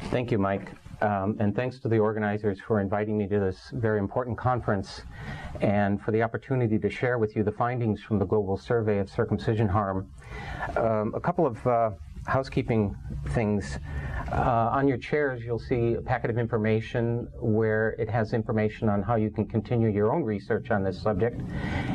Thank you, Mike. And thanks to the organizers for inviting me to this very important conference and for the opportunity to share with you the findings from the Global Survey of Circumcision Harm. A couple of housekeeping things. On your chairs, you'll see a packet of information where it has information on how you can continue your own research on this subject.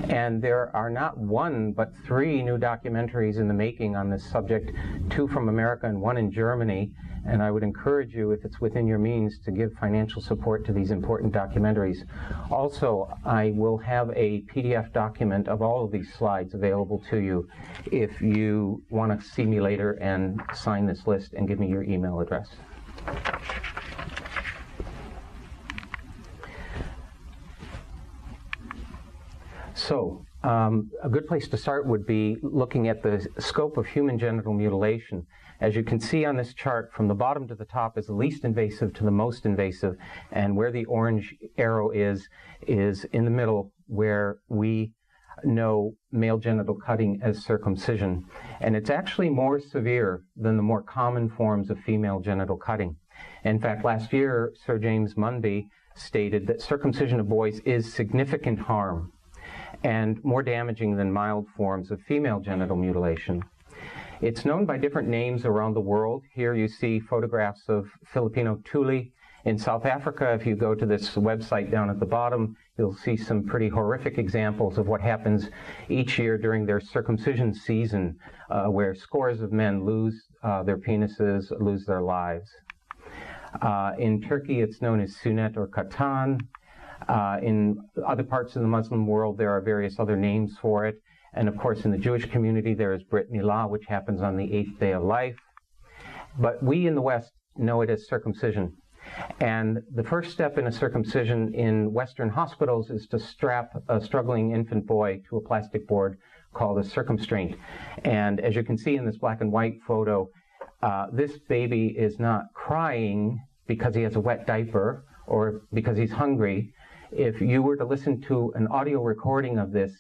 And there are not one, but 3 new documentaries in the making on this subject, 2 from America and 1 in Germany. And I would encourage you, if it's within your means, to give financial support to these important documentaries. Also, I will have a PDF document of all of these slides available to you if you want to see me later and sign this list and give me your email address. So, a good place to start would be looking at the scope of human genital mutilation. As you can see on this chart, from the bottom to the top is the least invasive to the most invasive, and where the orange arrow is in the middle, where we know male genital cutting as circumcision. And it's actually more severe than the more common forms of female genital cutting. In fact, last year, Sir James Munby stated that circumcision of boys is significant harm and more damaging than mild forms of female genital mutilation. It's known by different names around the world. Here you see photographs of Filipino tuli. In South Africa, if you go to this website down at the bottom, you'll see some pretty horrific examples of what happens each year during their circumcision season, where scores of men lose their penises, lose their lives. In Turkey, it's known as Sunnet or Katan. In other parts of the Muslim world, there are various other names for it. And of course, in the Jewish community, there is Brit Milah, which happens on the 8th day of life. But we in the West know it as circumcision. And the first step in a circumcision in Western hospitals is to strap a struggling infant boy to a plastic board called a circumstraint. And as you can see in this black and white photo, this baby is not crying because he has a wet diaper or because he's hungry. If you were to listen to an audio recording of this,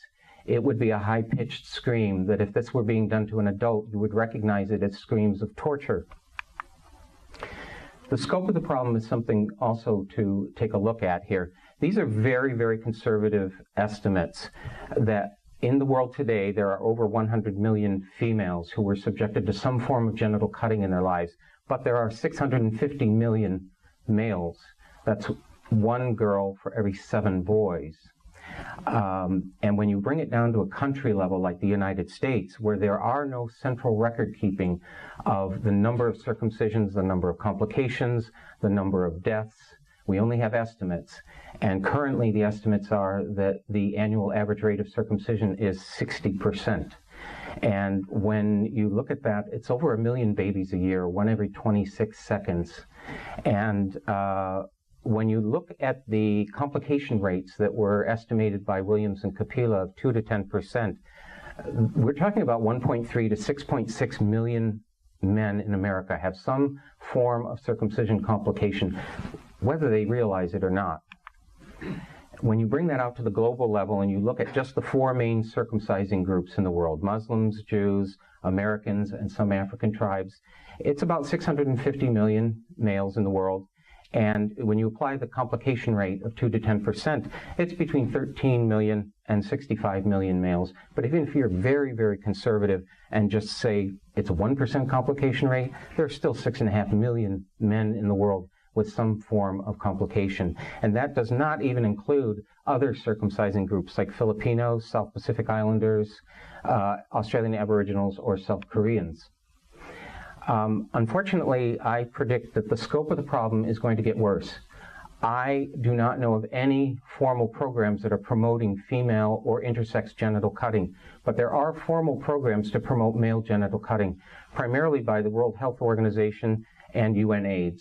it would be a high-pitched scream that if this were being done to an adult, you would recognize it as screams of torture. The scope of the problem is something also to take a look at here. These are very, very conservative estimates that in the world today, there are over 100 million females who were subjected to some form of genital cutting in their lives, but there are 650 million males. That's 1 girl for every 7 boys. And when you bring it down to a country level like the United States, where there are no central record keeping of the number of circumcisions, the number of complications, the number of deaths, we only have estimates. And currently the estimates are that the annual average rate of circumcision is 60%. And when you look at that, it's over 1 million babies a year, 1 every 26 seconds. And when you look at the complication rates that were estimated by Williams and Kapila of 2 to 10%, we're talking about 1.3 to 6.6 million men in America have some form of circumcision complication, whether they realize it or not. When you bring that out to the global level and you look at just the 4 main circumcising groups in the world, Muslims, Jews, Americans, and some African tribes, it's about 650 million males in the world. And when you apply the complication rate of 2 to 10%, it's between 13 million and 65 million males. But even if you're very, very conservative and just say it's a 1% complication rate, there are still 6.5 million men in the world with some form of complication. And that does not even include other circumcising groups like Filipinos, South Pacific Islanders, Australian Aboriginals, or South Koreans. Unfortunately, I predict that the scope of the problem is going to get worse. I do not know of any formal programs that are promoting female or intersex genital cutting, but there are formal programs to promote male genital cutting, primarily by the World Health Organization and UNAIDS.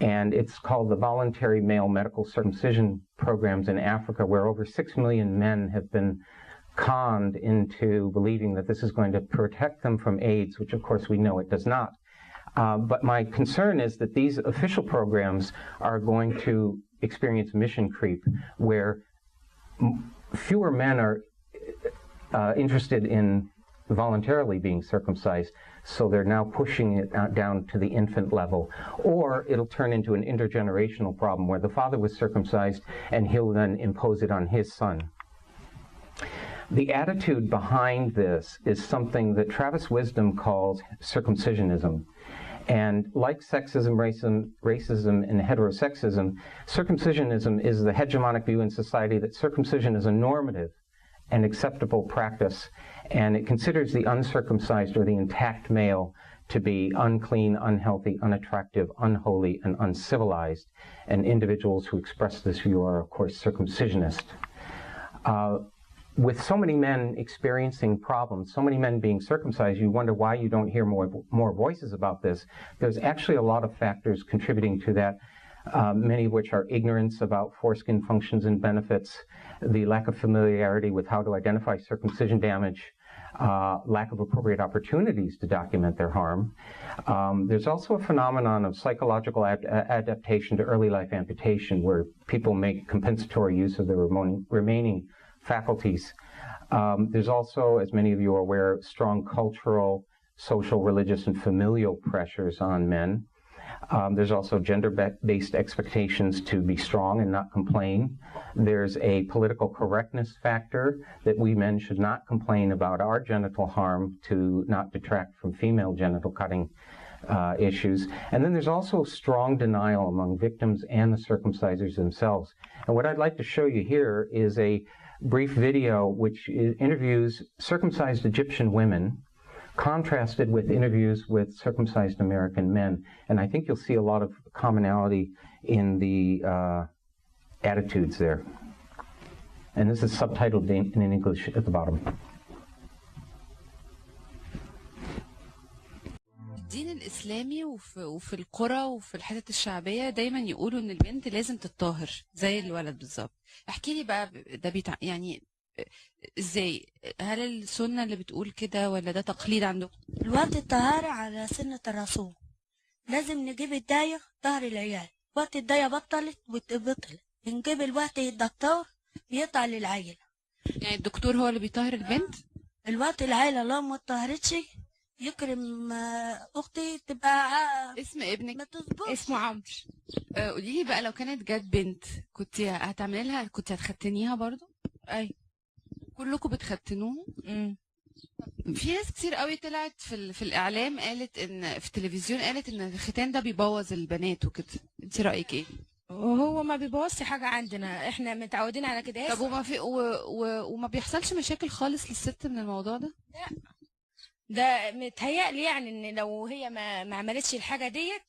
And it's called the Voluntary Male Medical Circumcision Programs in Africa, where over 6 million men have been conned into believing that this is going to protect them from AIDS, which of course we know it does not. But my concern is that these official programs are going to experience mission creep, where fewer men are interested in voluntarily being circumcised, so they're now pushing it down to the infant level. Or it'll turn into an intergenerational problem where the father was circumcised and he'll then impose it on his son. The attitude behind this is something that Travis Wisdom calls circumcisionism. And like sexism, racism, and heterosexism, circumcisionism is the hegemonic view in society that circumcision is a normative and acceptable practice, and it considers the uncircumcised or the intact male to be unclean, unhealthy, unattractive, unholy, and uncivilized. And individuals who express this view are, of course, circumcisionist. With so many men experiencing problems, so many men being circumcised, you wonder why you don't hear more voices about this. There's actually a lot of factors contributing to that, many of which are ignorance about foreskin functions and benefits, the lack of familiarity with how to identify circumcision damage, lack of appropriate opportunities to document their harm. There's also a phenomenon of psychological adaptation to early life amputation, where people make compensatory use of their remaining faculties. There's also, as many of you are aware, strong cultural, social, religious, and familial pressures on men. There's also gender-based expectations to be strong and not complain. There's a political correctness factor that we men should not complain about our genital harm to not detract from female genital cutting issues. And then there's also strong denial among victims and the circumcisers themselves. And what I'd like to show you here is a brief video which interviews circumcised Egyptian women contrasted with interviews with circumcised American men. And I think you'll see a lot of commonality in the attitudes there. And this is subtitled in English at the bottom. الدين الإسلامي وفي القرى وفي الحتت الشعبية دايما يقولوا إن البنت لازم تتطهر زي الولد بالظبط. احكي لي بقى ده يعني ازاي؟ هل السنة اللي بتقول كده ولا ده تقليد عندكم؟ الوقت الطهارة على سنة الرسول، لازم نجيب الداية طهر العيال، وقت الداية بطلت وتبطل نجيب الوقت الدكتور بيقطع للعيلة. يعني الدكتور هو اللي بيطهر البنت؟ الوقت العيلة لو ما اتطهرتش يكرم اختي تبقى اسم ابنك ما تظبطش. اسمه عمرو. قولي لي بقى، لو كانت جت بنت كنت هتعملي لها، كنت هتختنيها برضو؟ اي كلكم بتختنوهم؟ في ناس كتير قوي طلعت في الاعلام قالت ان في التلفزيون قالت ان الختان ده بيبوظ البنات وكده، انت رايك ايه؟ وهو ما بيبوظش حاجه عندنا، احنا متعودين على كده. طب وما في وما بيحصلش مشاكل خالص للست من الموضوع ده؟ لا، ده متهيألي يعني ان لو هي ما عملتش الحاجه ديت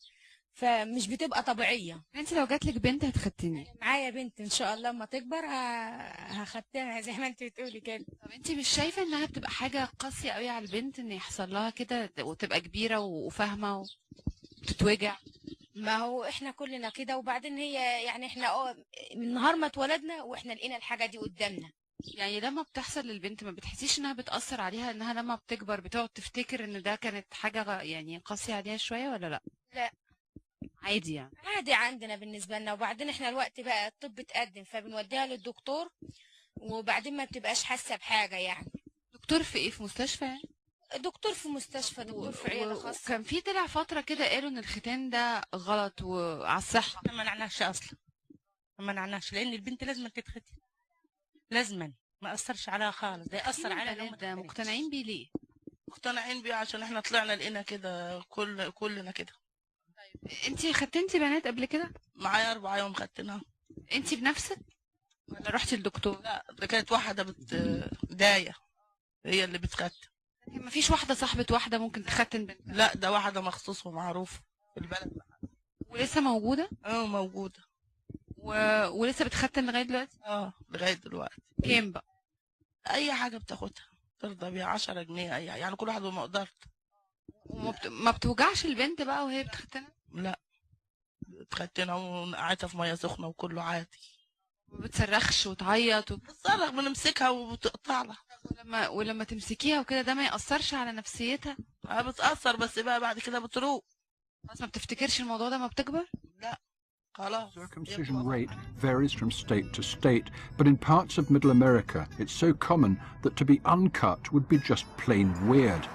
فمش بتبقى طبيعيه. انت لو جات لك بنت هتختني؟ معايا بنت ان شاء الله، اما تكبر هختنها زي ما انت بتقولي كده. طب انت مش شايفه انها بتبقى حاجه قاسيه قوي على البنت ان يحصل لها كده وتبقى كبيره وفاهمه وتتوجع؟ ما هو احنا كلنا كده، وبعدين هي يعني احنا من نهار ما اتولدنا واحنا لقينا الحاجه دي قدامنا. يعني لما بتحصل للبنت ما بتحسيش انها بتأثر عليها، انها لما بتكبر بتقعد تفتكر ان ده كانت حاجه يعني قاسيه عليها شويه ولا لا؟ لا، عادي يعني. عادي عندنا بالنسبه لنا. وبعدين احنا الوقت بقى الطب اتقدم فبنوديها للدكتور، وبعدين ما بتبقاش حاسه بحاجه يعني. دكتور في ايه؟ في مستشفى يعني؟ دكتور في مستشفى، دكتور في عياده خاصه. كان في طلع فتره كده قالوا ان الختان ده غلط وعلى الصحه. ما منعناش اصلا، ما منعناش، لان البنت لازم تتختن، لازما ما اثرش عليها خالص. ده ياثر على ده مقتنعين بيه ليه؟ مقتنعين بيه عشان احنا طلعنا لقينا كده كلنا كده. طيب انت ختنتي بنات قبل كده؟ معايا 4 يوم ختنها. انت بنفسك ولا رحتي للدكتور؟ لا، ده كانت واحده دايه هي اللي بتختن. لكن ما فيش واحده صاحبه واحده ممكن تختن بنت؟ لا، ده واحده مخصوص ومعروفه في البلد. ولسه موجوده؟ موجوده. ولسه بتختن لغايه دلوقتي؟ لغايه دلوقتي. كام بقى؟ اي حاجه بتاخدها ترضى بيها، 10 جنيه يعني كل واحد بما قدرت. ما بتوجعش البنت بقى وهي بتختنها؟ لا، بتختنها وقعدتها في ميه سخنه وكله عادي. ما بتصرخش وتعيط بتصرخ، بنمسكها وبتقطع لها. ولما تمسكيها وكده ده ما يأثرش على نفسيتها؟ بتأثر، بس بقى بعد كده بتروق. خلاص ما بتفتكرش الموضوع ده ما بتكبر؟ لا، Circumcision rate varies from state to state, but in parts of Middle America it's so common that to be uncut would be just plain weird.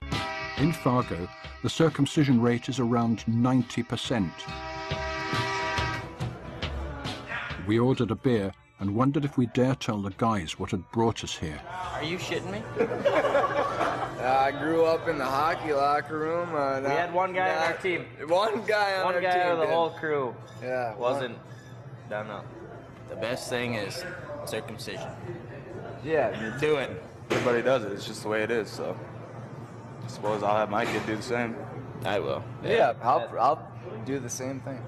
In Fargo, the circumcision rate is around 90%. We ordered a beer and wondered if we dare tell the guys what had brought us here. Are you shitting me? I grew up in the hockey locker room. We had one guy on our team. One guy on our team. One guy out of the whole crew. Yeah. Wasn't done up. The best thing is circumcision. Yeah. Do it. Everybody does it. It's just the way it is. So I suppose I'll have my kid do the same. I will. Yeah, I'll do the same thing.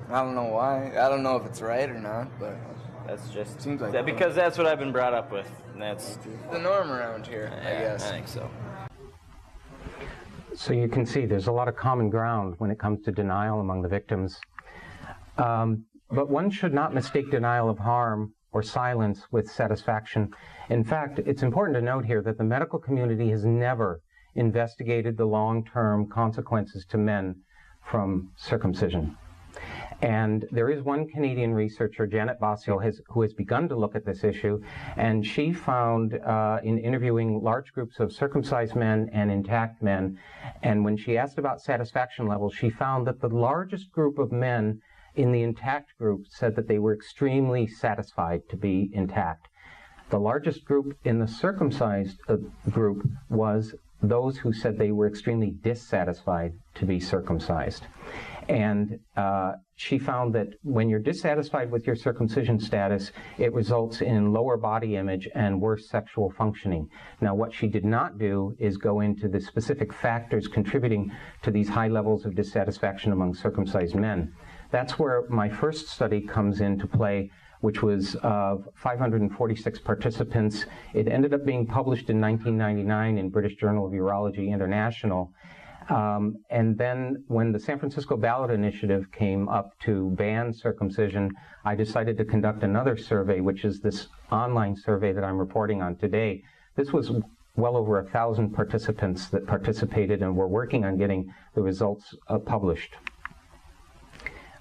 I don't know why. I don't know if it's right or not, but that's just seems like because that's what I've been brought up with. And that's the norm around here, I guess. I think so. So you can see there's a lot of common ground when it comes to denial among the victims. But one should not mistake denial of harm or silence with satisfaction. In fact, it's important to note here that the medical community has never investigated the long-term consequences to men from circumcision. And there is one Canadian researcher, Janet Bossio, who has begun to look at this issue, and she found in interviewing large groups of circumcised men and intact men, and when she asked about satisfaction levels, she found that the largest group of men in the intact group said that they were extremely satisfied to be intact. The largest group in the circumcised group was those who said they were extremely dissatisfied to be circumcised. And she found that when you're dissatisfied with your circumcision status, it results in lower body image and worse sexual functioning. Now, what she did not do is go into the specific factors contributing to these high levels of dissatisfaction among circumcised men. That's where my first study comes into play, which was of 546 participants. It ended up being published in 1999 in British Journal of Urology International. And then when the San Francisco Ballot Initiative came up to ban circumcision, I decided to conduct another survey, which is this online survey that I'm reporting on today. This was well over 1,000 participants that participated and were working on getting the results published.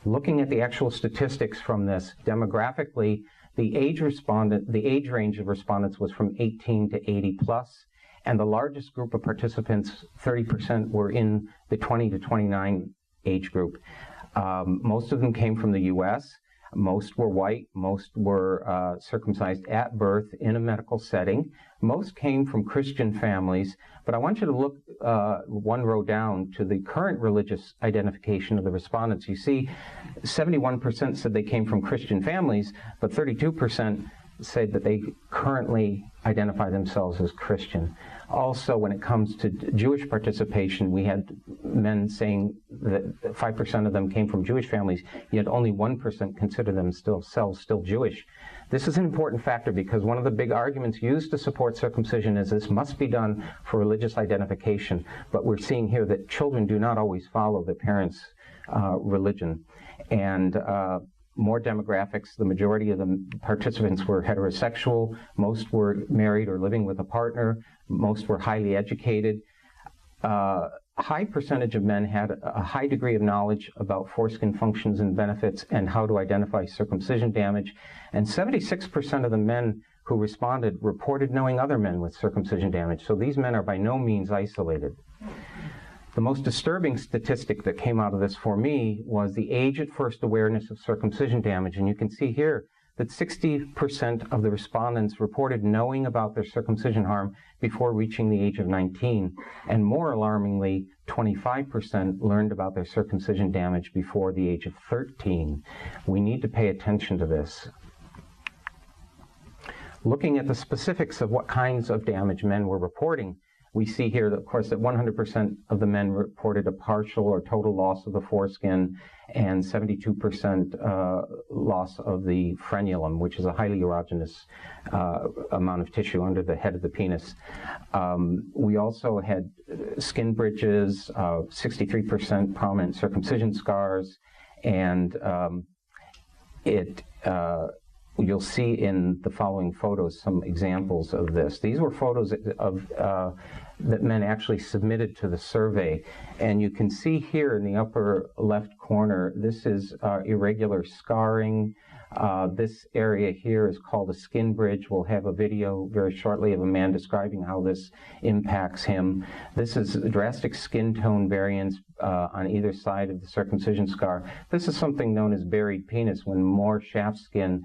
Looking at the actual statistics from this, demographically, the age range of respondents was from 18 to 80 plus. And the largest group of participants, 30%, were in the 20 to 29 age group. Most of them came from the U.S. Most were white. Most were circumcised at birth in a medical setting. Most came from Christian families. But I want you to look one row down to the current religious identification of the respondents. You see, 71% said they came from Christian families, but 32% said that they currently identify themselves as Christian. Also, when it comes to Jewish participation, we had men saying that 5% of them came from Jewish families, yet only 1% consider themselves still Jewish. This is an important factor because one of the big arguments used to support circumcision is this must be done for religious identification. But we're seeing here that children do not always follow their parents' religion. And more demographics, the majority of the participants were heterosexual, most were married or living with a partner, most were highly educated. A high percentage of men had a high degree of knowledge about foreskin functions and benefits and how to identify circumcision damage. And 76% of the men who responded reported knowing other men with circumcision damage. So these men are by no means isolated. The most disturbing statistic that came out of this for me was the age at first awareness of circumcision damage. And you can see here that 60% of the respondents reported knowing about their circumcision harm before reaching the age of 19. And more alarmingly, 25% learned about their circumcision damage before the age of 13. We need to pay attention to this. Looking at the specifics of what kinds of damage men were reporting, we see here, that, of course, that 100% of the men reported a partial or total loss of the foreskin and 72% loss of the frenulum, which is a highly erogenous amount of tissue under the head of the penis. We also had skin bridges, 63% prominent circumcision scars, and you'll see in the following photos some examples of this. These were photos of that men actually submitted to the survey. And you can see here in the upper left corner, this is irregular scarring. This area here is called a skin bridge. We'll have a video very shortly of a man describing how this impacts him. This is drastic skin tone variance on either side of the circumcision scar. This is something known as buried penis, when more shaft skin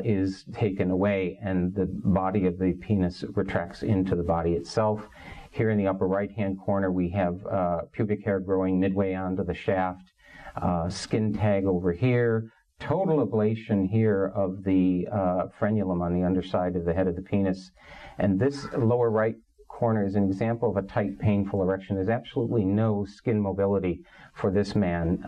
is taken away and the body of the penis retracts into the body itself. Here in the upper right-hand corner, we have pubic hair growing midway onto the shaft, skin tag over here, total ablation here of the frenulum on the underside of the head of the penis. And this lower right corner is an example of a tight, painful erection. There's absolutely no skin mobility for this man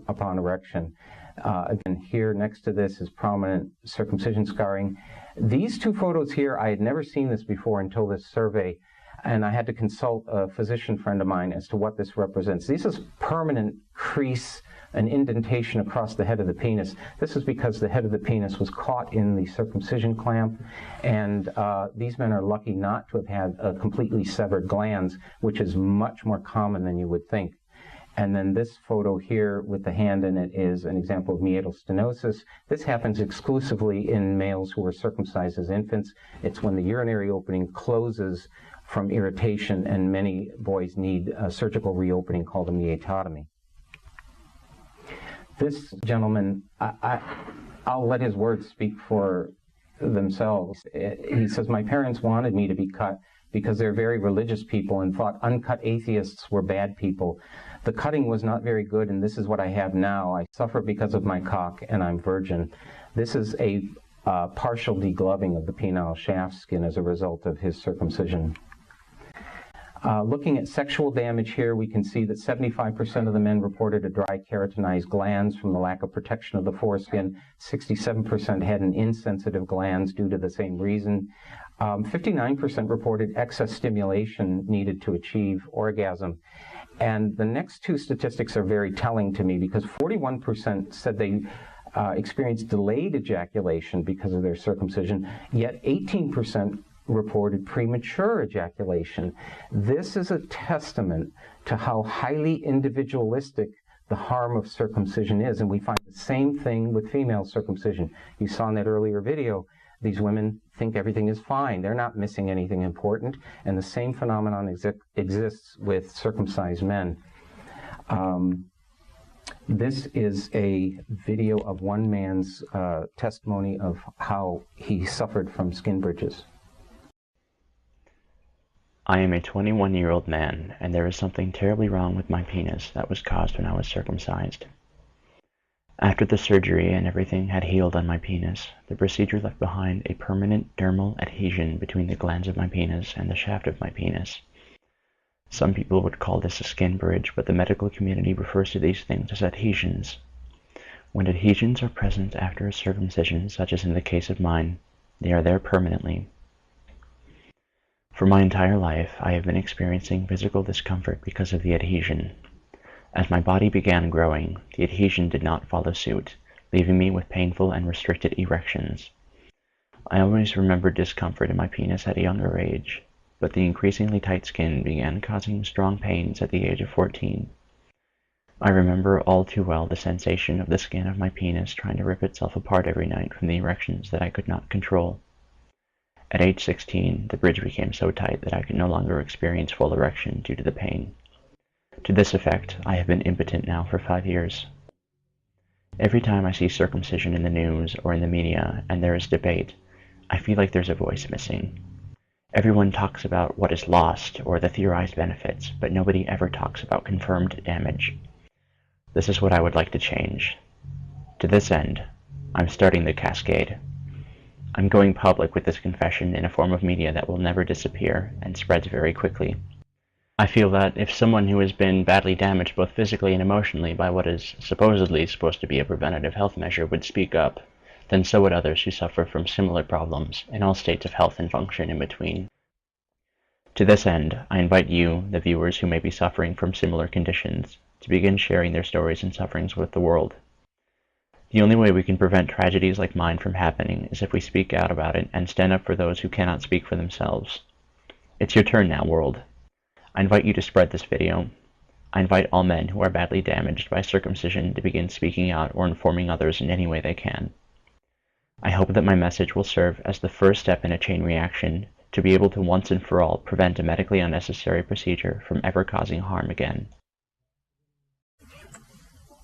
upon erection. Again, here next to this is prominent circumcision scarring. These two photos here, I had never seen this before until this survey, and I had to consult a physician friend of mine as to what this represents. This is permanent crease, an indentation across the head of the penis. This is because the head of the penis was caught in the circumcision clamp, and these men are lucky not to have had completely severed glands, which is much more common than you would think. And then this photo here with the hand in it is an example of meatal stenosis. This happens exclusively in males who were circumcised as infants. It's when the urinary opening closes from irritation, and many boys need a surgical reopening called a meatotomy. This gentleman, I'll let his words speak for themselves. He says, "My parents wanted me to be cut because they're very religious people and thought uncut atheists were bad people. The cutting was not very good, and this is what I have now. I suffer because of my cock, and I'm virgin." This is a partial degloving of the penile shaft skin as a result of his circumcision. Looking at sexual damage here, we can see that 75% of the men reported a dry keratinized glands from the lack of protection of the foreskin. 67% had an insensitive glands due to the same reason. 59% reported excess stimulation needed to achieve orgasm. And the next two statistics are very telling to me, because 41% said they experienced delayed ejaculation because of their circumcision, yet 18% reported premature ejaculation. This is a testament to how highly individualistic the harm of circumcision is, and we find the same thing with female circumcision. You saw in that earlier video, these women think everything is fine. They're not missing anything important, and the same phenomenon exists with circumcised men. This is a video of one man's testimony of how he suffered from skin bridges. I am a 21-year-old man, and there is something terribly wrong with my penis that was caused when I was circumcised. After the surgery and everything had healed on my penis, the procedure left behind a permanent dermal adhesion between the glands of my penis and the shaft of my penis. Some people would call this a skin bridge, but the medical community refers to these things as adhesions. When adhesions are present after a circumcision, such as in the case of mine, they are there permanently. For my entire life, I have been experiencing physical discomfort because of the adhesion. As my body began growing, the adhesion did not follow suit, leaving me with painful and restricted erections. I always remembered discomfort in my penis at a younger age, but the increasingly tight skin began causing strong pains at the age of 14. I remember all too well the sensation of the skin of my penis trying to rip itself apart every night from the erections that I could not control. At age 16, the bridge became so tight that I could no longer experience full erection due to the pain. To this effect, I have been impotent now for 5 years. Every time I see circumcision in the news or in the media and there is debate, I feel like there's a voice missing. Everyone talks about what is lost or the theorized benefits, but nobody ever talks about confirmed damage. This is what I would like to change. To this end, I'm starting the cascade. I'm going public with this confession in a form of media that will never disappear and spreads very quickly. I feel that if someone who has been badly damaged both physically and emotionally by what is supposedly supposed to be a preventative health measure would speak up, then so would others who suffer from similar problems in all states of health and function in between. To this end, I invite you, the viewers who may be suffering from similar conditions, to begin sharing their stories and sufferings with the world. The only way we can prevent tragedies like mine from happening is if we speak out about it and stand up for those who cannot speak for themselves. It's your turn now, world. I invite you to spread this video. I invite all men who are badly damaged by circumcision to begin speaking out or informing others in any way they can. I hope that my message will serve as the first step in a chain reaction to be able to once and for all prevent a medically unnecessary procedure from ever causing harm again.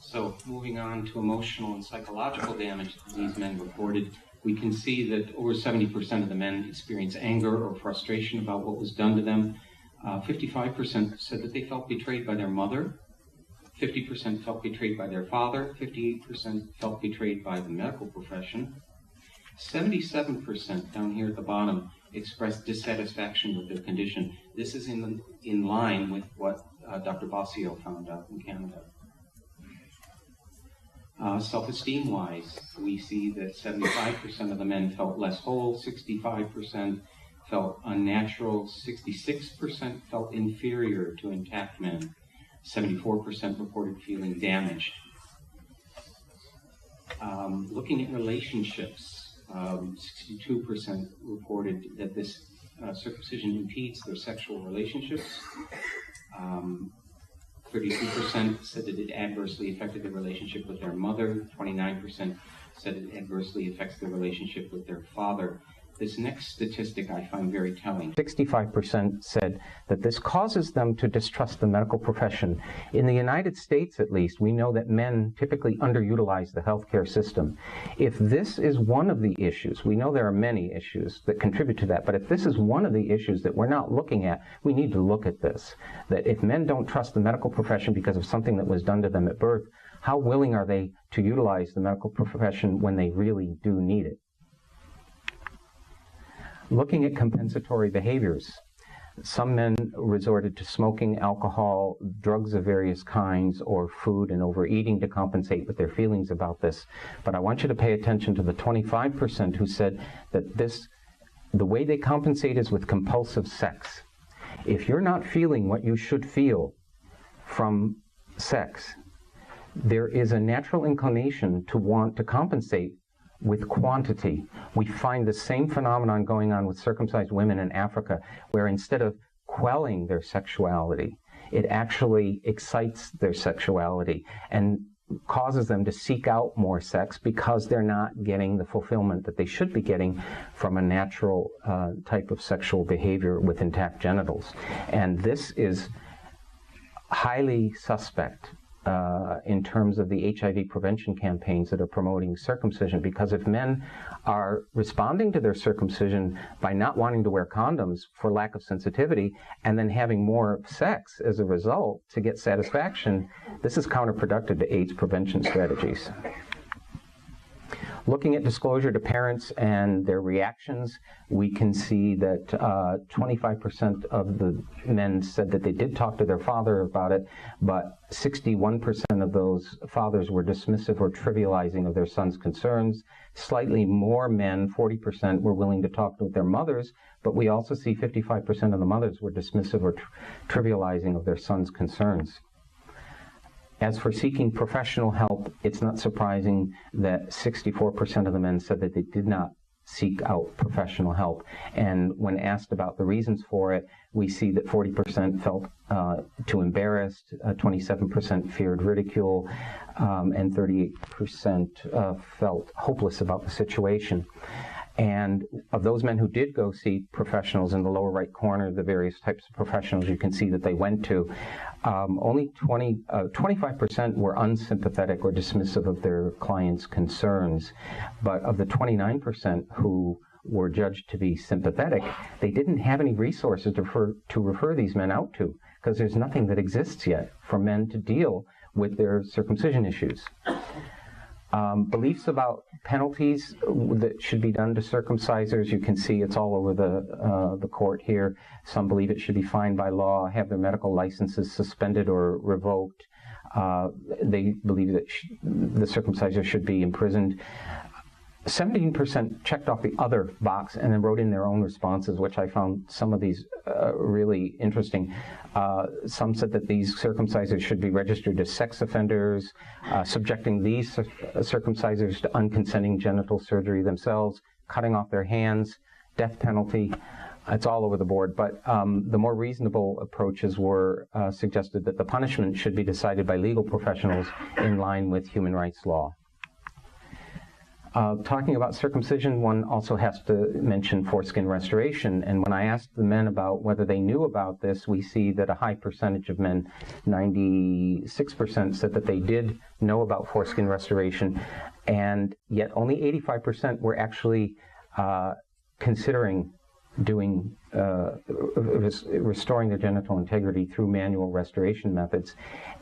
So moving on to emotional and psychological damage that these men reported, we can see that over 70% of the men experience anger or frustration about what was done to them. 55% said that they felt betrayed by their mother. 50% felt betrayed by their father. 58% felt betrayed by the medical profession. 77% down here at the bottom expressed dissatisfaction with their condition. This is in line with what Dr. Bossio found out in Canada. Self-esteem-wise, we see that 75% of the men felt less whole, 65% felt unnatural, 66% felt inferior to intact men, 74% reported feeling damaged. Looking at relationships, 62% reported that this circumcision impedes their sexual relationships. 32% said that it adversely affected their relationship with their mother. 29% said it adversely affects their relationship with their father. This next statistic I find very telling. 65% said that this causes them to distrust the medical profession. In the United States, at least, we know that men typically underutilize the healthcare system. If this is one of the issues, we know there are many issues that contribute to that, but if this is one of the issues that we're not looking at, we need to look at this. That if men don't trust the medical profession because of something that was done to them at birth, how willing are they to utilize the medical profession when they really do need it? Looking at compensatory behaviors, some men resorted to smoking, alcohol, drugs of various kinds, or food and overeating to compensate with their feelings about this. But I want you to pay attention to the 25% who said that the way they compensate is with compulsive sex. If you're not feeling what you should feel from sex, there is a natural inclination to want to compensate with quantity. We find the same phenomenon going on with circumcised women in Africa, where instead of quelling their sexuality, it actually excites their sexuality and causes them to seek out more sex because they're not getting the fulfillment that they should be getting from a natural type of sexual behavior with intact genitals. And this is highly suspect in terms of the HIV prevention campaigns that are promoting circumcision, because if men are responding to their circumcision by not wanting to wear condoms for lack of sensitivity and then having more sex as a result to get satisfaction, this is counterproductive to AIDS prevention strategies. Looking at disclosure to parents and their reactions, we can see that 25% of the men said that they did talk to their father about it, but 61% of those fathers were dismissive or trivializing of their sons' concerns. Slightly more men, 40%, were willing to talk with their mothers, but we also see 55% of the mothers were dismissive or trivializing of their sons' concerns. As for seeking professional help, it's not surprising that 64% of the men said that they did not seek out professional help. And when asked about the reasons for it, we see that 40% felt too embarrassed, 27% feared ridicule, and 38% felt hopeless about the situation. And of those men who did go see professionals, in the lower right corner, the various types of professionals you can see that they went to, only 25% were unsympathetic or dismissive of their clients' concerns. But of the 29% who were judged to be sympathetic, they didn't have any resources to refer these men out to, because there's nothing that exists yet for men to deal with their circumcision issues. Beliefs about penalties that should be done to circumcisers, you can see it's all over the court here. Some believe it should be fined by law, have their medical licenses suspended or revoked. They believe that the circumciser should be imprisoned. 17% checked off the other box and then wrote in their own responses, which I found some of these really interesting. Some said that these circumcisers should be registered as sex offenders, subjecting these circumcisers to unconsenting genital surgery themselves, cutting off their hands, death penalty. It's all over the board, but the more reasonable approaches were suggested that the punishment should be decided by legal professionals in line with human rights law. Talking about circumcision, one also has to mention foreskin restoration. And when I asked the men about whether they knew about this, we see that a high percentage of men, 96%, said that they did know about foreskin restoration, and yet only 85% were actually considering doing restoring their genital integrity through manual restoration methods,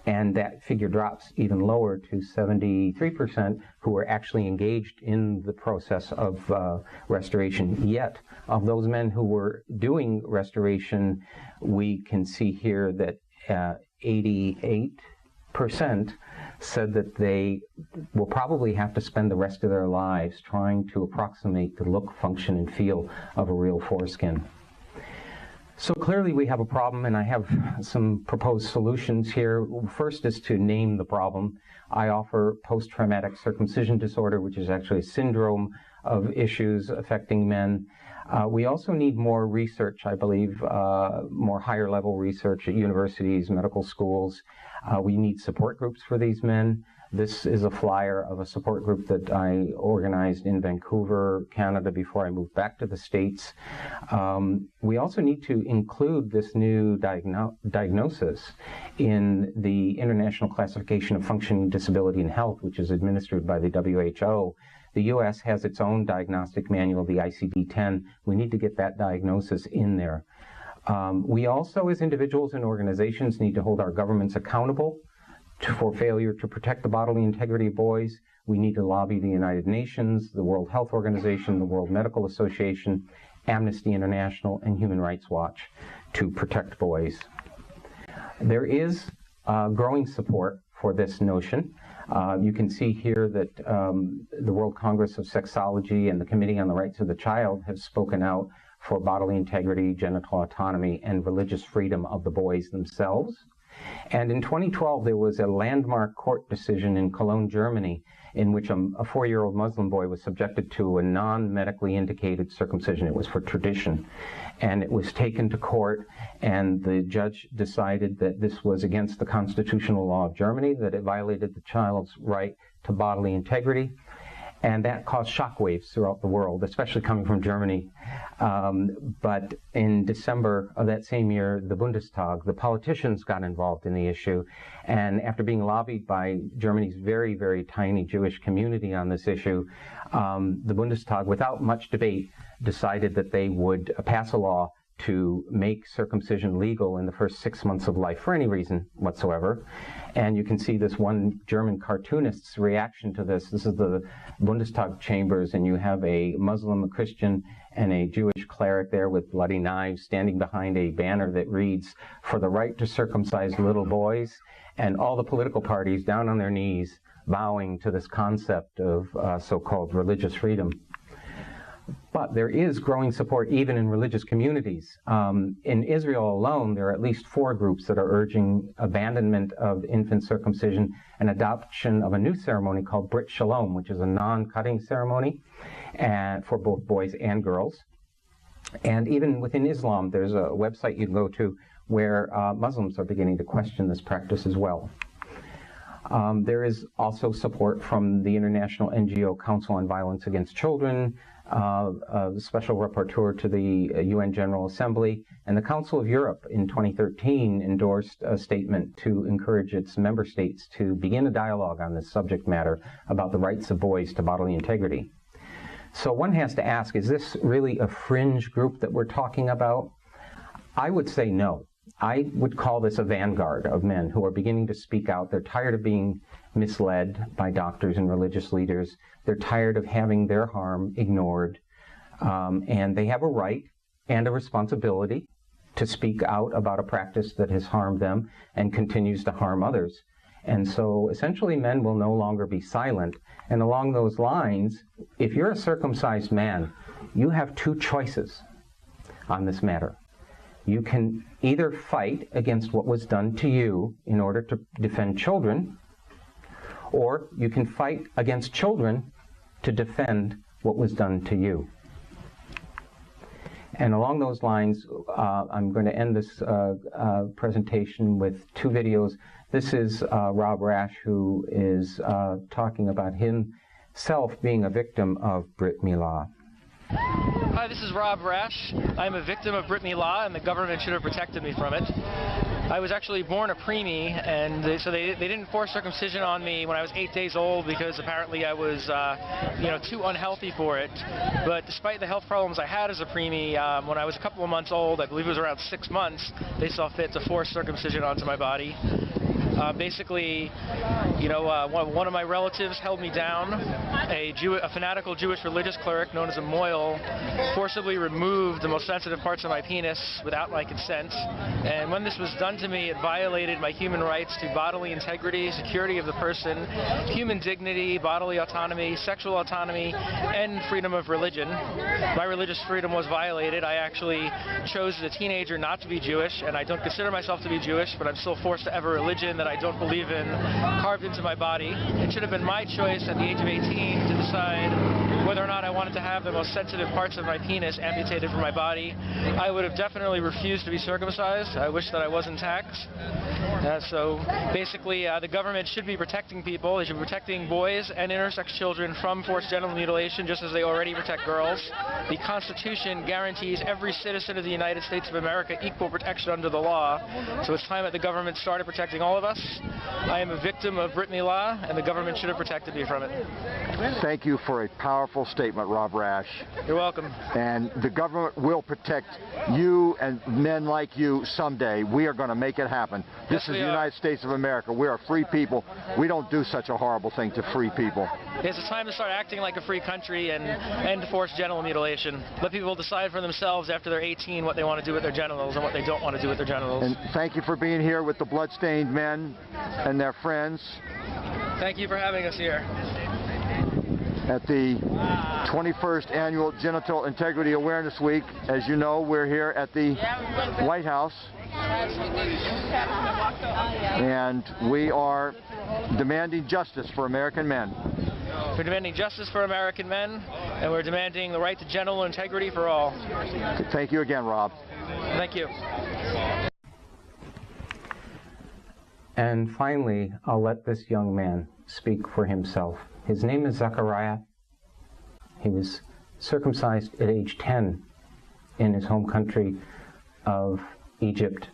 and that figure drops even lower to 73% who are actually engaged in the process of restoration. Yet, of those men who were doing restoration, we can see here that 88% said that they will probably have to spend the rest of their lives trying to approximate the look, function, and feel of a real foreskin. So clearly we have a problem, and I have some proposed solutions here. First is to name the problem. I offer post-traumatic circumcision disorder, which is actually a syndrome of issues affecting men. We also need more research, I believe, more higher level research at universities, medical schools. We need support groups for these men. This is a flyer of a support group that I organized in Vancouver, Canada, before I moved back to the States. We also need to include this new diagnosis in the International Classification of Functioning Disability and Health, which is administered by the WHO. The U.S. has its own diagnostic manual, the ICD-10. We need to get that diagnosis in there. We also, as individuals and organizations, need to hold our governments accountable for failure to protect the bodily integrity of boys. We need to lobby the United Nations, the World Health Organization, the World Medical Association, Amnesty International, and Human Rights Watch to protect boys. There is growing support for this notion. You can see here that the World Congress of Sexology and the Committee on the Rights of the Child have spoken out for bodily integrity, genital autonomy, and religious freedom of the boys themselves. And in 2012, there was a landmark court decision in Cologne, Germany, in which a 4-year-old Muslim boy was subjected to a non-medically indicated circumcision. It was for tradition. And it was taken to court, and the judge decided that this was against the constitutional law of Germany, that it violated the child's right to bodily integrity. And that caused shockwaves throughout the world, especially coming from Germany. But in December of that same year, the Bundestag, the politicians got involved in the issue. And after being lobbied by Germany's very, very tiny Jewish community on this issue, the Bundestag, without much debate, decided that they would pass a law to make circumcision legal in the first 6 months of life for any reason whatsoever. And you can see this one German cartoonist's reaction to this. This is the Bundestag chambers, and you have a Muslim, a Christian, and a Jewish cleric there with bloody knives standing behind a banner that reads, "For the right to circumcise little boys," and all the political parties down on their knees bowing to this concept of so-called religious freedom. But there is growing support even in religious communities. In Israel alone, there are at least 4 groups that are urging abandonment of infant circumcision and adoption of a new ceremony called Brit Shalom, which is a non-cutting ceremony for both boys and girls. And even within Islam, there's a website you can go to where Muslims are beginning to question this practice as well. There is also support from the International NGO Council on Violence Against Children, a special rapporteur to the UN General Assembly, and the Council of Europe in 2013 endorsed a statement to encourage its member states to begin a dialogue on this subject matter about the rights of boys to bodily integrity. So one has to ask, is this really a fringe group that we're talking about? I would say no. I would call this a vanguard of men who are beginning to speak out. They're tired of being misled by doctors and religious leaders. They're tired of having their harm ignored. And they have a right and a responsibility to speak out about a practice that has harmed them and continues to harm others. And so essentially men will no longer be silent. And along those lines, if you're a circumcised man, you have two choices on this matter. You can either fight against what was done to you in order to defend children, or you can fight against children to defend what was done to you. And along those lines, I'm going to end this presentation with two videos. This is Rob Rash, who is talking about himself being a victim of Brit Milah. Hi, this is Rob Rash. I'm a victim of Brit Milah, and the government should have protected me from it. I was actually born a preemie, and so they didn't force circumcision on me when I was 8 days old because apparently I was, too unhealthy for it. But despite the health problems I had as a preemie, when I was a couple of months old, I believe it was around 6 months, they saw fit to force circumcision onto my body. Basically, one of my relatives held me down. A fanatical Jewish religious cleric known as a moil forcibly removed the most sensitive parts of my penis without my consent. And when this was done to me, it violated my human rights to bodily integrity, security of the person, human dignity, bodily autonomy, sexual autonomy, and freedom of religion. My religious freedom was violated. I actually chose as a teenager not to be Jewish, and I don't consider myself to be Jewish, but I'm still forced to have a religion that I don't believe in carved into my body. It should have been my choice at the age of 18 to decide whether or not I wanted to have the most sensitive parts of my penis amputated from my body. I would have definitely refused to be circumcised. I wish that I was intact. So basically, the government should be protecting people. They should be protecting boys and intersex children from forced genital mutilation, just as they already protect girls. The Constitution guarantees every citizen of the United States of America equal protection under the law. So it's time that the government started protecting all of us. I am a victim of Brit Milah, and the government should have protected me from it. Thank you for a powerful statement, Rob Rash. You're welcome. And the government will protect you and men like you someday. We are going to make it happen. This is the United States of America. We are free people. We don't do such a horrible thing to free people. It's time to start acting like a free country and end forced genital mutilation. Let people decide for themselves after they're 18 what they want to do with their genitals and what they don't want to do with their genitals. And thank you for being here with the bloodstained men and their friends. Thank you for having us here. At the 21st Annual Genital Integrity Awareness Week. As you know, we're here at the White House. And we are demanding justice for American men. We're demanding justice for American men, and we're demanding the right to genital integrity for all. Thank you again, Rob. Thank you. And finally, I'll let this young man speak for himself. His name is Zechariah. He was circumcised at age 10 in his home country of Egypt.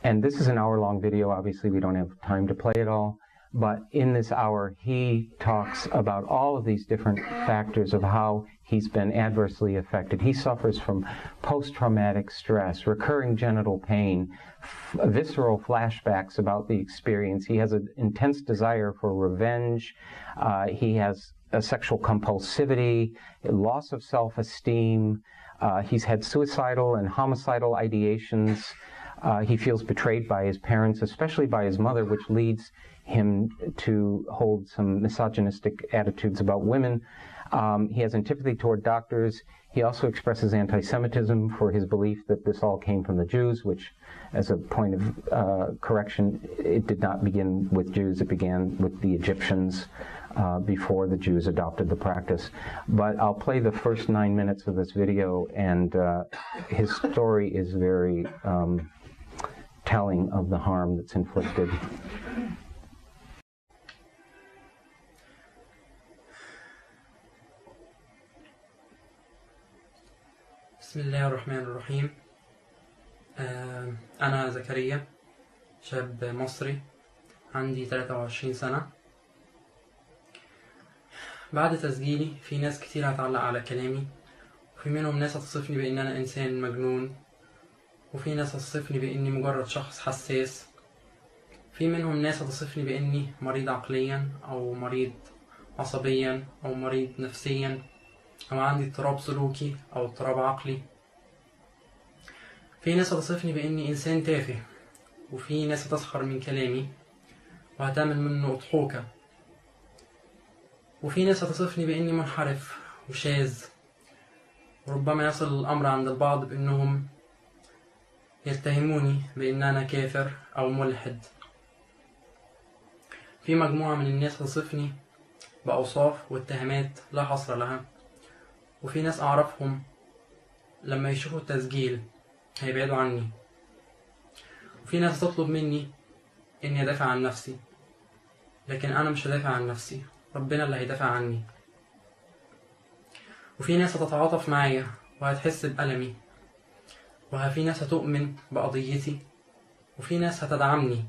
And this is an hour-long video. Obviously, we don't have time to play it all. But in this hour, he talks about all of these different factors of how he's been adversely affected. He suffers from post-traumatic stress, recurring genital pain, visceral flashbacks about the experience. He has an intense desire for revenge. He has a sexual compulsivity, loss of self-esteem. He's had suicidal and homicidal ideations. He feels betrayed by his parents, especially by his mother, which leads him to hold some misogynistic attitudes about women. He has antipathy toward doctors. He also expresses anti-Semitism for his belief that this all came from the Jews, which, as a point of correction, it did not begin with Jews. It began with the Egyptians before the Jews adopted the practice. But I'll play the first 9 minutes of this video, and his story is very telling of the harm that's inflicted. بسم الله الرحمن الرحيم. أنا زكريا، شاب مصري، عندي 23 سنة. بعد تسجيلي في ناس كتير هتعلق على كلامي، وفي منهم ناس هتصفني بأن أنا إنسان مجنون، وفي ناس هتصفني بأني مجرد شخص حساس، في منهم ناس هتصفني بأني مريض عقليا أو مريض عصبيا أو مريض نفسيا أو عندي اضطراب سلوكي أو اضطراب عقلي. في ناس هتصفني بأني إنسان تافه، وفي ناس هتسخر من كلامي، وهتعمل منه أضحوكة. وفي ناس هتصفني بإني منحرف وشاذ، وربما يصل الأمر عند البعض بإنهم يتهموني بإن أنا كافر أو ملحد. في مجموعة من الناس هتصفني بأوصاف واتهامات لا حصر لها، وفي ناس أعرفهم لما يشوفوا التسجيل هيبعدوا عني، وفي ناس تطلب مني إني أدافع عن نفسي، لكن أنا مش هدافع عن نفسي، ربنا اللي هيدافع عني. وفي ناس هتتعاطف معايا وهتحس بألمي، وفي ناس هتؤمن بقضيتي، وفي ناس هتدعمني.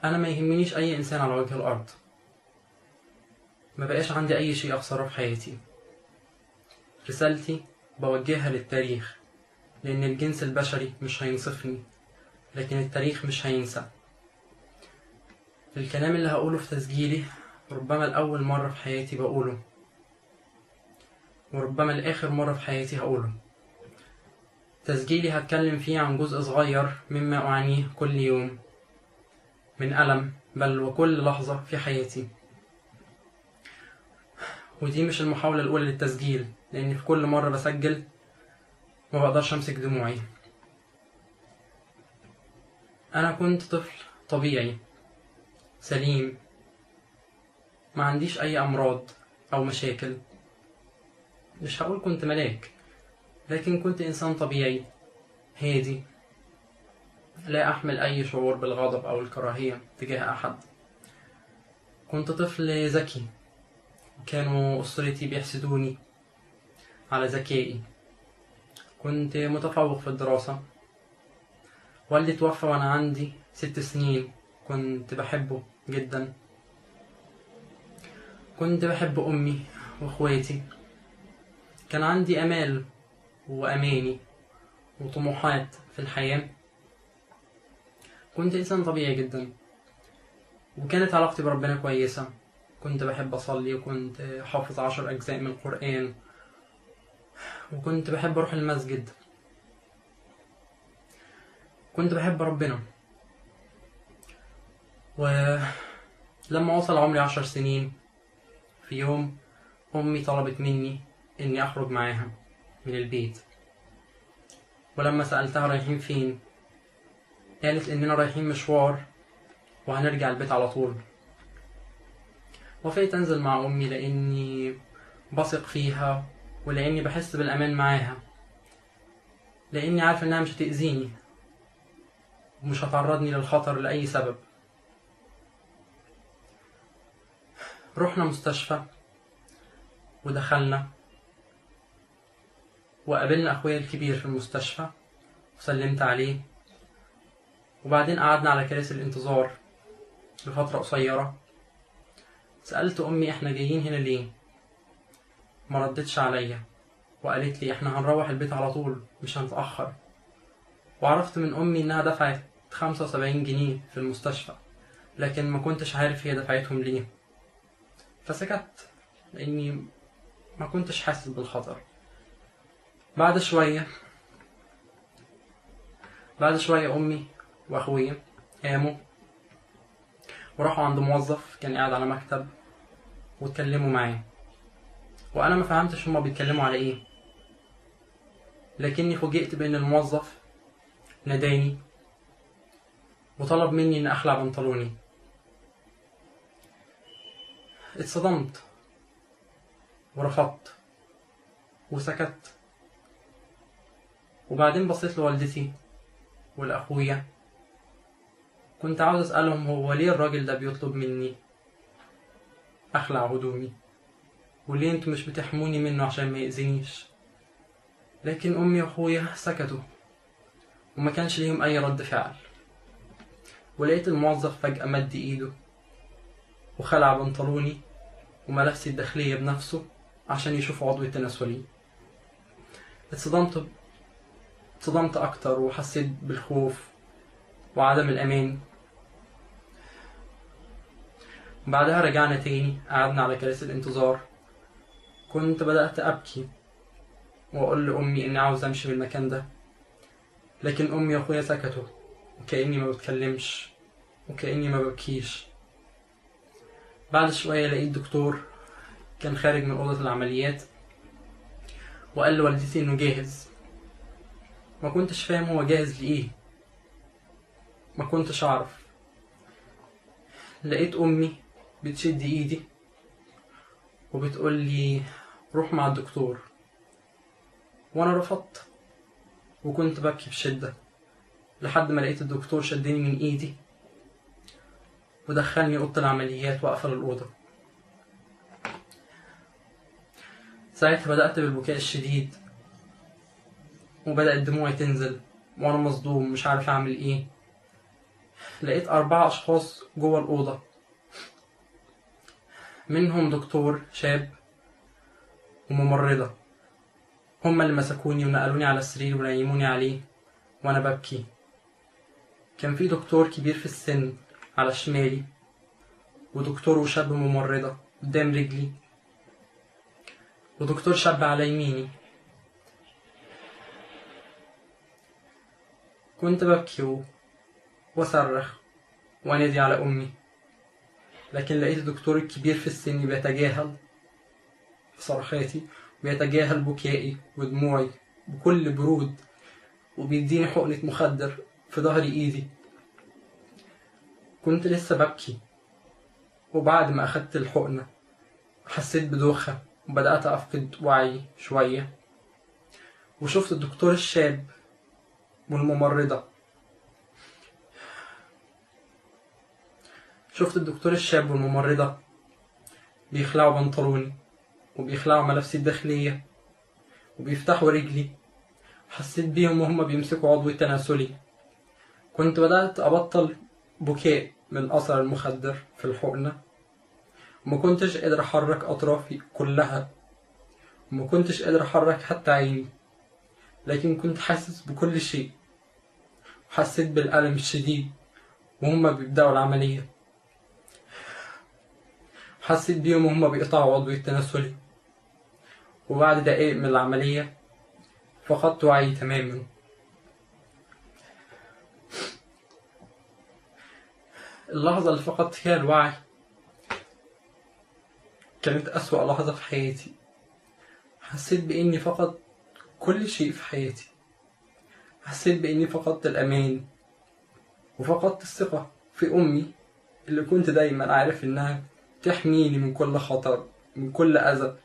أنا ما يهمنيش أي إنسان على وجه الأرض، ما بقاش عندي أي شيء أخسره في حياتي. رسالتي بوجهها للتاريخ، لأن الجنس البشري مش هينصفني، لكن التاريخ مش هينسى. الكلام اللي هقوله في تسجيلي ربما لأول مرة في حياتي بقوله، وربما لآخر مرة في حياتي هقوله. تسجيلي هتكلم فيه عن جزء صغير مما أعانيه كل يوم من ألم، بل وكل لحظة في حياتي. ودي مش المحاولة الأولى للتسجيل، لأني في كل مرة بسجل ما بقدرش أمسك دموعي. أنا كنت طفل طبيعي سليم، ما عنديش أي أمراض أو مشاكل. مش هقول كنت ملاك، لكن كنت إنسان طبيعي هادي، لا أحمل أي شعور بالغضب أو الكراهية تجاه أحد. كنت طفل ذكي، كانوا أسرتي بيحسدوني على ذكائي. كنت متفوق في الدراسة. والدي توفى وأنا عندي 6 سنين، كنت بحبه جدا. كنت بحب أمي وأخواتي. كان عندي أمال وأماني وطموحات في الحياة. كنت إنسان طبيعي جدا، وكانت علاقتي بربنا كويسة. كنت بحب أصلي، وكنت حافظ 10 أجزاء من القرآن، وكنت بحب أروح المسجد. كنت بحب ربنا. ولما وصل عمري 10 سنين، في يوم أمي طلبت مني إني أخرج معاها من البيت. ولما سألتها رايحين فين، قالت إننا رايحين مشوار وهنرجع البيت على طول. وافقت أنزل مع أمي لأني بثق فيها، ولأني بحس بالأمان معاها، لأني عارف إنها مش هتأذيني ومش هتعرضني للخطر لأي سبب. رحنا مستشفى ودخلنا، وقابلنا أخويا الكبير في المستشفى وسلمت عليه، وبعدين قعدنا على كراسي الانتظار لفترة قصيرة. سألت أمي إحنا جايين هنا ليه؟ ما ردتش عليا، وقالت لي إحنا هنروح البيت على طول مش هنتأخر. وعرفت من أمي إنها دفعت 75 جنيه في المستشفى، لكن ما كنتش عارف هي دفعتهم ليه. فسكت لأني ما كنتش حاسس بالخطر. بعد شوية أمي وأخويا قاموا وراحوا عند موظف كان قاعد على مكتب واتكلموا معاه، وأنا ما فهمتش هما بيتكلموا على إيه، لكني فوجئت بأن الموظف ناداني وطلب مني إن أخلع بنطلوني. اتصدمت ورفضت وسكت. وبعدين بصيت لوالدتي والأخويا، كنت عاوز أسألهم هو ليه الراجل ده بيطلب مني أخلع هدومي، وليه انتوا مش بتحموني منه عشان ما يأذينيش. لكن أمي وأخويا سكتوا وما كانش ليهم أي رد فعل. ولقيت الموظف فجأة مد إيده وخلع بنطلوني وملابسي الداخلية بنفسه عشان يشوف عضوي التناسلي. اتصدمت أكتر وحسيت بالخوف وعدم الأمان. بعدها رجعنا تاني، قعدنا على كراسي الانتظار. كنت بدأت أبكي وأقول لأمي إني عاوز أمشي من المكان ده، لكن أمي وأخويا سكتوا وكأني ما بتكلمش. وكأني ما ببكيش. بعد شوية لقيت دكتور كان خارج من أوضة العمليات وقال لوالدتي إنه جاهز. ما كنتش فاهم هو جاهز لإيه، ما كنتش أعرف. لقيت أمي بتشد إيدي وبتقول لي روح مع الدكتور، وأنا رفضت وكنت ببكي بشدة لحد ما لقيت الدكتور شدني من إيدي ودخلني أوضة العمليات وقفل الأوضة. ساعتها بدأت بالبكاء الشديد وبدأت دموعي تنزل وأنا مصدوم مش عارف أعمل إيه. لقيت 4 أشخاص جوه الأوضة، منهم دكتور شاب وممرضة، هما اللي مسكوني ونقلوني على السرير ونيموني عليه وأنا ببكي. كان في دكتور كبير في السن على شمالي ودكتور وشاب ممرضة قدام رجلي ودكتور شاب على يميني. كنت ببكي وصرخ وانادي على أمي، لكن لقيت الدكتور الكبير في السن بيتجاهل صرخاتي وبيتجاهل بكائي ودموعي بكل برود وبيديني حقنة مخدر في ظهر إيدي. كنت لسه ببكي، وبعد ما أخدت الحقنة حسيت بدوخة وبدأت أفقد وعي شوية، وشفت الدكتور الشاب والممرضة. شفت الدكتور الشاب والممرضة بيخلعوا بنطلوني وبيخلعوا ملابسي الداخلية وبيفتحوا رجلي. حسيت بيهم وهم بيمسكوا عضوي التناسلي. كنت بدأت أبطل بكاء من أثر المخدر في الحقنة، وما كنتش قادر أحرك أطرافي كلها، وما كنتش قادر أحرك حتى عيني، لكن كنت حاسس بكل شيء. حسيت بالألم الشديد وهم بيبدأوا العملية. حسيت بيهم وهم بيقطعوا عضوي التناسلي، وبعد دقائق من العملية فقدت وعي تماما. اللحظة اللي فقدت فيها الوعي كانت أسوأ لحظة في حياتي. حسيت بإني فقدت كل شيء في حياتي. حسيت بإني فقدت الأمان وفقدت الثقة في أمي اللي كنت دايما عارف إنها تحميني من كل خطر، من كل أذى،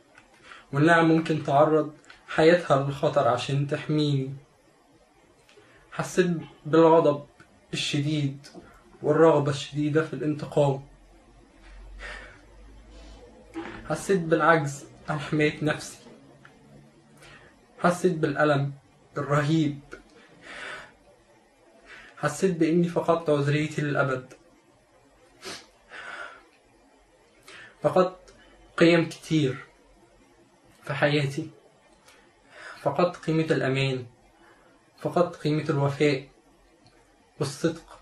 وإنها ممكن تعرض حياتها للخطر عشان تحميني. حسيت بالغضب الشديد والرغبة الشديدة في الانتقام. حسيت بالعجز عن حماية نفسي. حسيت بالألم الرهيب. حسيت بإني فقدت عذريتي للأبد. فقدت قيم كتير في حياتي. فقدت قيمة الأمان، فقدت قيمة الوفاء والصدق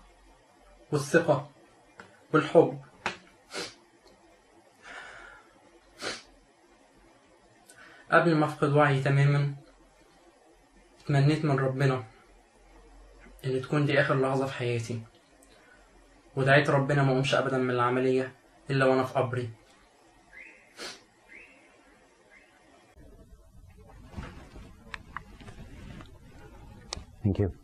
والثقة والحب. قبل ما أفقد وعي تماما تمنيت من ربنا إن تكون دي آخر لحظة في حياتي، ودعيت ربنا ما أقومش أبدا من العملية إلا وأنا في قبري. Thank you.